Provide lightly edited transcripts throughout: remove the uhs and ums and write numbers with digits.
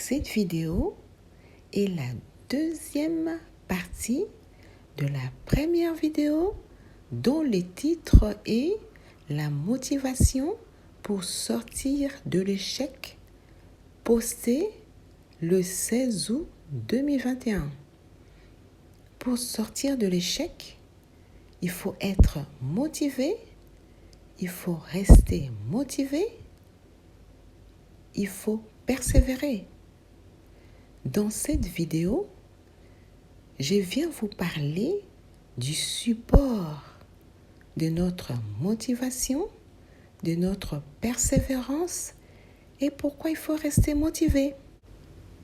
Cette vidéo est la deuxième partie de la première vidéo dont le titre est La motivation pour sortir de l'échec, postée le 16 août 2021. Pour sortir de l'échec, il faut être motivé, il faut rester motivé, il faut persévérer. Dans cette vidéo, je viens vous parler du support de notre motivation, de notre persévérance et pourquoi il faut rester motivé.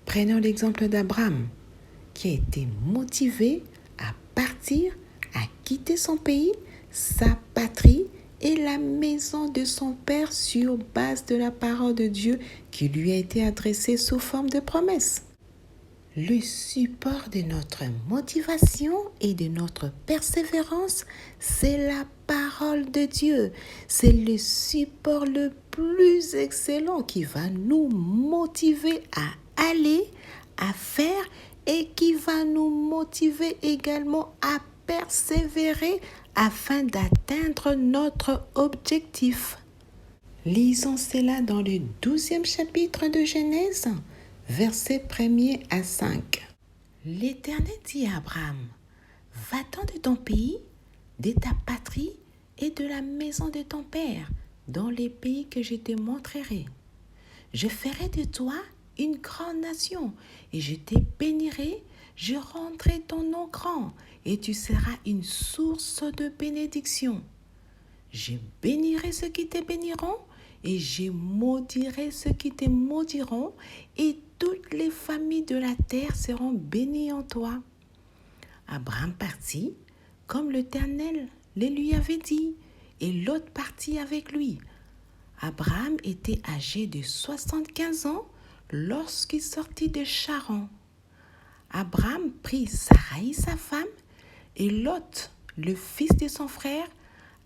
Prenons l'exemple d'Abraham qui a été motivé à partir, à quitter son pays, sa patrie et la maison de son père sur base de la parole de Dieu qui lui a été adressée sous forme de promesse. Le support de notre motivation et de notre persévérance, c'est la parole de Dieu. C'est le support le plus excellent qui va nous motiver à aller, à faire et qui va nous motiver également à persévérer afin d'atteindre notre objectif. Lisons cela dans le 12e chapitre de Genèse, versets 1er à 5. L'Éternel dit à Abraham, « Va-t'en de ton pays, de ta patrie et de la maison de ton père, dans les pays que je te montrerai. Je ferai de toi une grande nation, et je te bénirai, je rendrai ton nom grand, et tu seras une source de bénédiction. Je bénirai ceux qui te béniront, et je maudirai ceux qui te maudiront, et toutes les familles de la terre seront bénies en toi. » Abraham partit, comme l'Éternel le lui avait dit, et Lot partit avec lui. Abraham était âgé de 75 ans lorsqu'il sortit de Charan. Abraham prit Sarai sa femme et Lot, le fils de son frère,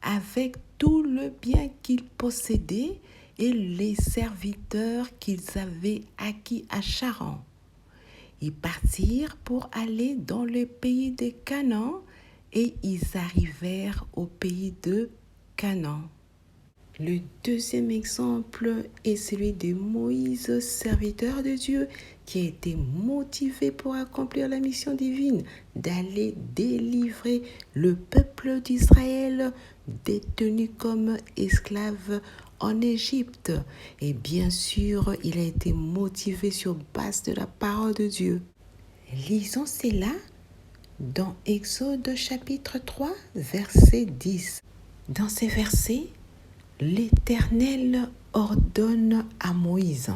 avec tout le bien qu'ils possédaient et les serviteurs qu'ils avaient acquis à Charan. Ils partirent pour aller dans le pays de Canaan et ils arrivèrent au pays de Canaan. Le deuxième exemple est celui de Moïse, serviteur de Dieu, qui a été motivé pour accomplir la mission divine d'aller délivrer le peuple d'Israël détenu comme esclave en Égypte. Et bien sûr, il a été motivé sur base de la parole de Dieu. Lisons cela dans Exode chapitre 3, verset 10. Dans ces versets, l'Éternel ordonne à Moïse.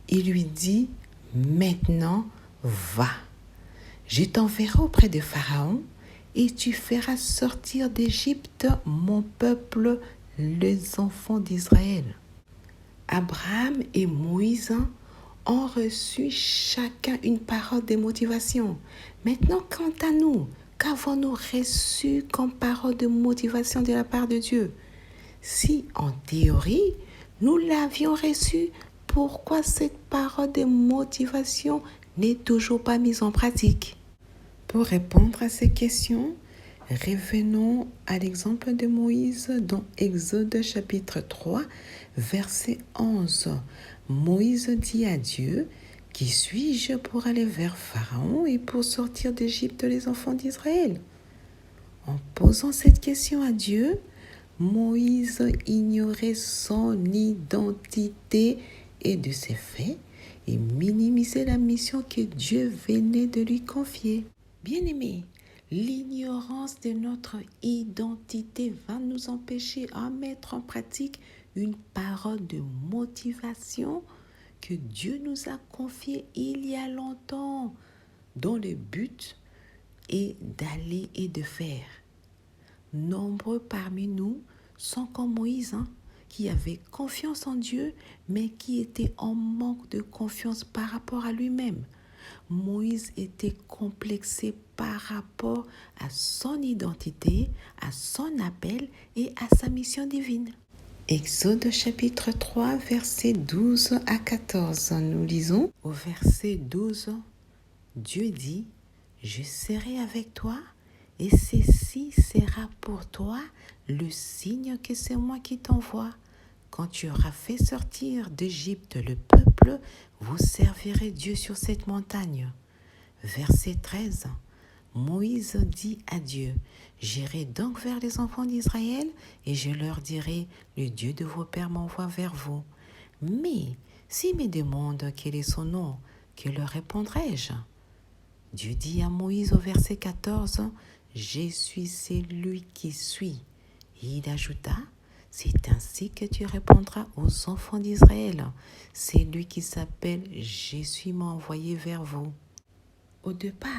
Il lui dit, « Maintenant, va. Je t'enverrai auprès de Pharaon et tu feras sortir d'Égypte mon peuple, les enfants d'Israël. » Abraham et Moïse ont reçu chacun une parole de motivation. Maintenant, quant à nous, qu'avons-nous reçu comme parole de motivation de la part de Dieu? Si, en théorie, nous l'avions reçue, pourquoi cette parole de motivation n'est toujours pas mise en pratique? Pour répondre à ces questions, revenons à l'exemple de Moïse dans Exode chapitre 3, verset 11. Moïse dit à Dieu, « Qui suis-je pour aller vers Pharaon et pour sortir d'Égypte les enfants d'Israël ?» En posant cette question à Dieu, Moïse ignorait son identité et de ses faits et minimisait la mission que Dieu venait de lui confier. Bien-aimés, l'ignorance de notre identité va nous empêcher à mettre en pratique une parole de motivation que Dieu nous a confiée il y a longtemps, dont le but est d'aller et de faire. Nombreux parmi nous sont comme Moïse, qui avait confiance en Dieu, mais qui était en manque de confiance par rapport à lui-même. Moïse était complexé par rapport à son identité, à son appel et à sa mission divine. Exode chapitre 3, versets 12 à 14. Nous lisons au verset 12. Dieu dit, je serai avec toi et ceci sera pour toi le signe que c'est moi qui t'envoie. Quand tu auras fait sortir d'Égypte le peuple, vous servirez Dieu sur cette montagne. Verset 13. Moïse dit à Dieu, j'irai donc vers les enfants d'Israël et je leur dirai, le Dieu de vos pères m'envoie vers vous. Mais s'ils me demandent quel est son nom, que leur répondrai-je? Dieu dit à Moïse au verset 14, je suis celui qui suis. Et il ajouta, c'est ainsi que tu répondras aux enfants d'Israël. C'est lui qui s'appelle Je suis m'a envoyé vers vous. Au départ,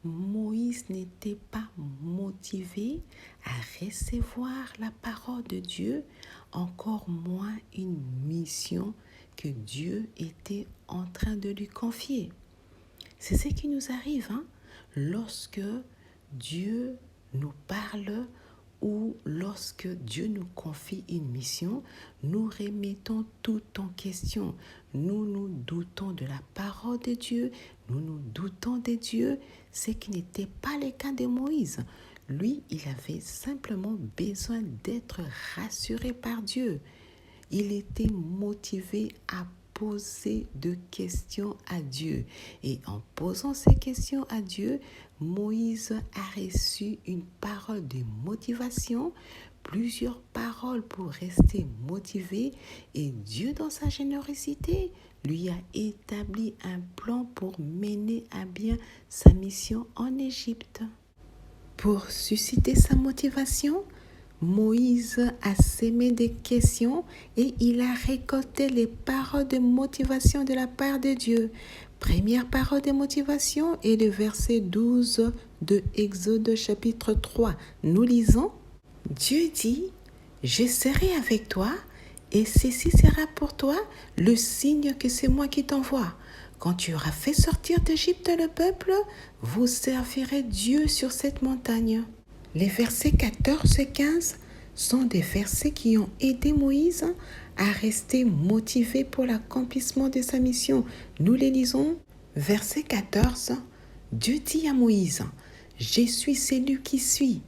Moïse n'était pas motivé à recevoir la parole de Dieu, encore moins une mission que Dieu était en train de lui confier. C'est ce qui nous arrive lorsque Dieu nous parle ou lorsque Dieu nous confie une mission, nous remettons tout en question. Nous nous doutons de la parole de Dieu, nous nous doutons de Dieu, ce qui n'était pas le cas de Moïse. Lui, il avait simplement besoin d'être rassuré par Dieu. Il était motivé à poser de questions à Dieu. Et en posant ces questions à Dieu, Moïse a reçu une parole de motivation, plusieurs paroles pour rester motivé. Et Dieu, dans sa générosité, lui a établi un plan pour mener à bien sa mission en Égypte. Pour susciter sa motivation, Moïse a sémé des questions et il a récolté les paroles de motivation de la part de Dieu. Première parole de motivation est le verset 12 de Exode chapitre 3. Nous lisons, Dieu dit, je serai avec toi et ceci sera pour toi le signe que c'est moi qui t'envoie. Quand tu auras fait sortir d'Égypte le peuple, vous servirez Dieu sur cette montagne. Les versets 14 et 15 sont des versets qui ont aidé Moïse à rester motivé pour l'accomplissement de sa mission. Nous les lisons. Verset 14, Dieu dit à Moïse, « Je suis celui qui suis. »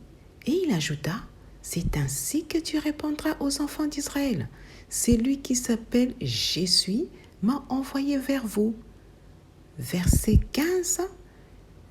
Et il ajouta, « C'est ainsi que tu répondras aux enfants d'Israël. Celui qui s'appelle « Je suis » m'a envoyé vers vous. » Verset 15,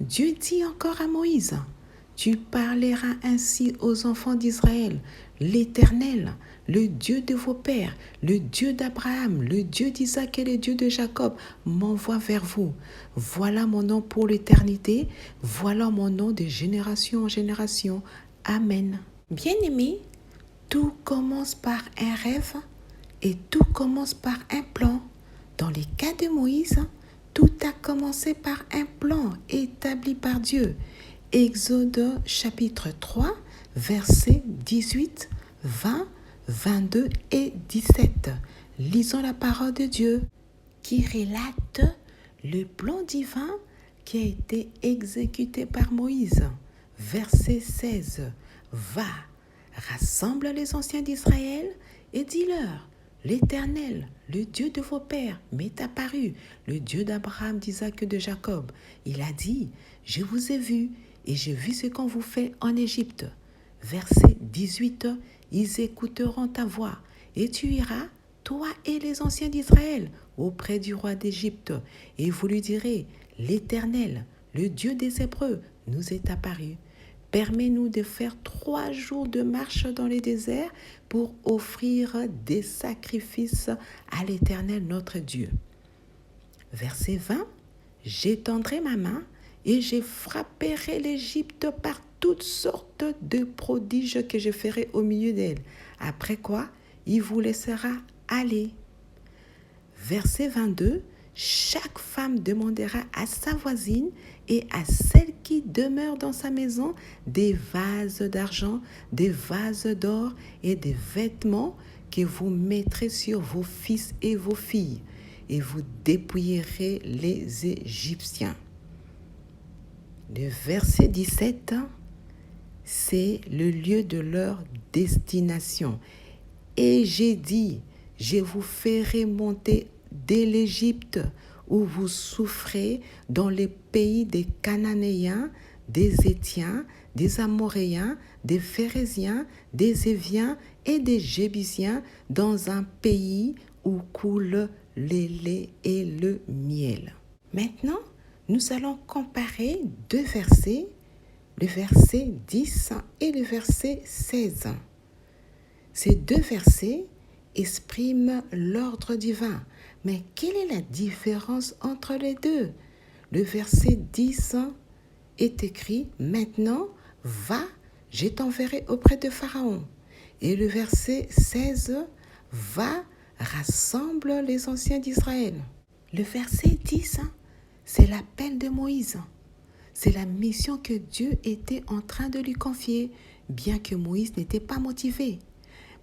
Dieu dit encore à Moïse, « Tu parleras ainsi aux enfants d'Israël, l'Éternel, le Dieu de vos pères, le Dieu d'Abraham, le Dieu d'Isaac et le Dieu de Jacob m'envoie vers vous. Voilà mon nom pour l'éternité, voilà mon nom de génération en génération. Amen. » Bien-aimés, tout commence par un rêve et tout commence par un plan. Dans les cas de Moïse, tout a commencé par un plan établi par Dieu. Exode chapitre 3, versets 18, 20, 22 et 17. Lisons la parole de Dieu qui relate le plan divin qui a été exécuté par Moïse. Verset 16. Va, rassemble les anciens d'Israël et dis-leur, l'Éternel, le Dieu de vos pères, m'est apparu, le Dieu d'Abraham, d'Isaac et de Jacob. Il a dit, je vous ai vu et j'ai vu ce qu'on vous fait en Égypte. Verset 18, ils écouteront ta voix et tu iras, toi et les anciens d'Israël, auprès du roi d'Égypte et vous lui direz, l'Éternel, le Dieu des Hébreux, nous est apparu. Permets-nous de faire 3 jours de marche dans le désert pour offrir des sacrifices à l'Éternel notre Dieu. Verset 20, j'étendrai ma main et je frapperai l'Égypte par toutes sortes de prodiges que je ferai au milieu d'elle. Après quoi, il vous laissera aller. Verset 22, chaque femme demandera à sa voisine et à celle qui demeure dans sa maison des vases d'argent, des vases d'or et des vêtements que vous mettrez sur vos fils et vos filles, et vous dépouillerez les Égyptiens. Le verset 17, c'est le lieu de leur destination. Et j'ai dit, je vous ferai monter de l'Égypte où vous souffrez dans les pays des Cananéens, des Hétiens, des Amoréens, des Phérésiens, des Éviens et des Jébusiens, dans un pays où coule le lait et le miel. Maintenant, nous allons comparer deux versets, le verset 10 et le verset 16. Ces deux versets expriment l'ordre divin. Mais quelle est la différence entre les deux? Le verset 10 est écrit « Maintenant, va, je t'enverrai auprès de Pharaon ». Et le verset 16 « Va, rassemble les anciens d'Israël ». Le verset 10, c'est l'appel de Moïse. C'est la mission que Dieu était en train de lui confier, bien que Moïse n'était pas motivé.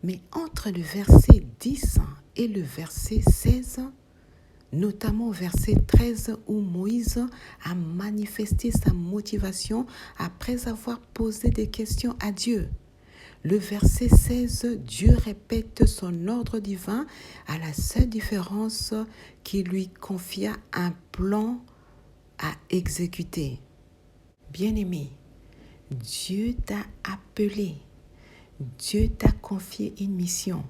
Mais entre le verset 10 et le verset 16, notamment au verset 13 où Moïse a manifesté sa motivation après avoir posé des questions à Dieu. Le verset 16, Dieu répète son ordre divin à la seule différence qu'il lui confia un plan à exécuter. Bien-aimé, Dieu t'a appelé. Dieu t'a confié une mission,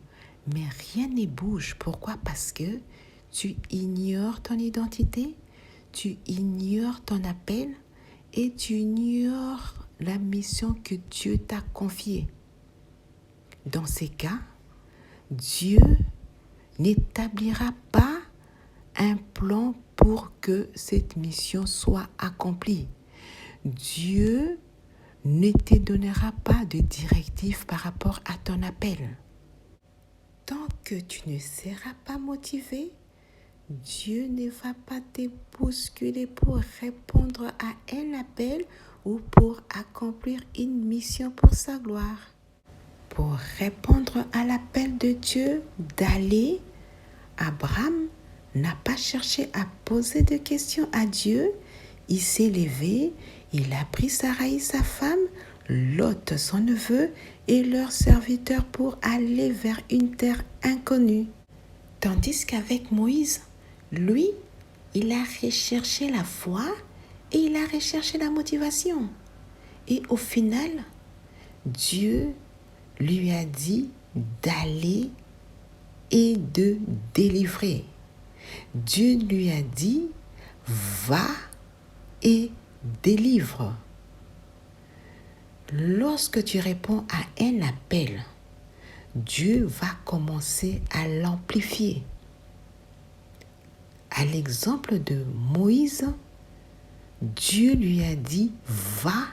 mais rien ne bouge. Pourquoi? Parce que tu ignores ton identité, tu ignores ton appel et tu ignores la mission que Dieu t'a confiée. Dans ces cas, Dieu n'établira pas un plan pour que cette mission soit accomplie. Dieu ne te donnera pas de directive par rapport à ton appel. Tant que tu ne seras pas motivé, Dieu ne va pas te bousculer pour répondre à un appel ou pour accomplir une mission pour sa gloire. Pour répondre à l'appel de Dieu d'aller, Abraham n'a pas cherché à poser de questions à Dieu. Il s'est levé, il a pris Sarai, sa femme, Lot, son neveu, et leurs serviteurs pour aller vers une terre inconnue. Tandis qu'avec Moïse, lui, il a recherché la foi et il a recherché la motivation. Et au final, Dieu lui a dit d'aller et de délivrer. Dieu lui a dit, va et délivre. Lorsque tu réponds à un appel, Dieu va commencer à l'amplifier. À l'exemple de Moïse, Dieu lui a dit « va »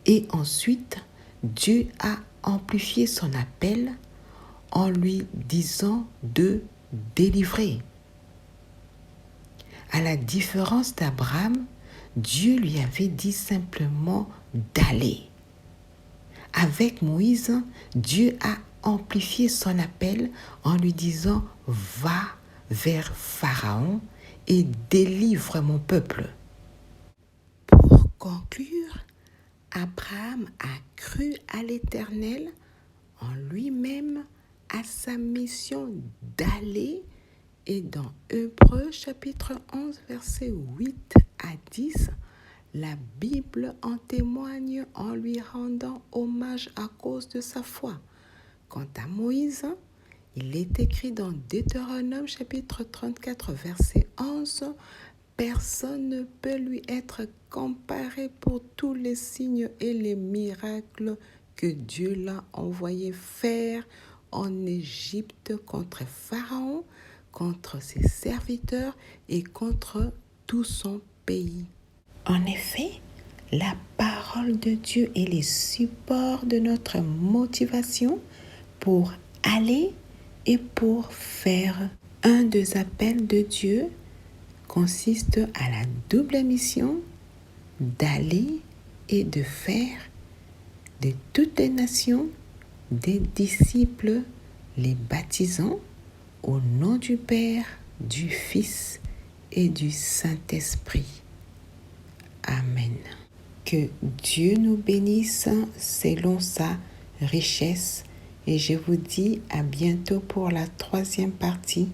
et ensuite Dieu a amplifié son appel en lui disant de délivrer. À la différence d'Abraham, Dieu lui avait dit simplement d'aller. Avec Moïse, Dieu a amplifié son appel en lui disant « Va vers Pharaon et délivre mon peuple ». Pour conclure, Abraham a cru à l'Éternel en lui-même, à sa mission d'aller. Et dans Hébreux chapitre 11, versets 8 à 10, la Bible en témoigne en lui rendant hommage à cause de sa foi. Quant à Moïse, il est écrit dans Deutéronome chapitre 34, verset 11, « Personne ne peut lui être comparé pour tous les signes et les miracles que Dieu l'a envoyé faire en Égypte contre Pharaon, contre ses serviteurs et contre tout son pays. » En effet, la parole de Dieu est le support de notre motivation pour aller et pour faire. Un des appels de Dieu consiste à la double mission d'aller et de faire de toutes les nations des disciples, les baptisant au nom du Père, du Fils et du Saint-Esprit. Amen. Que Dieu nous bénisse selon sa richesse et je vous dis à bientôt pour la troisième partie.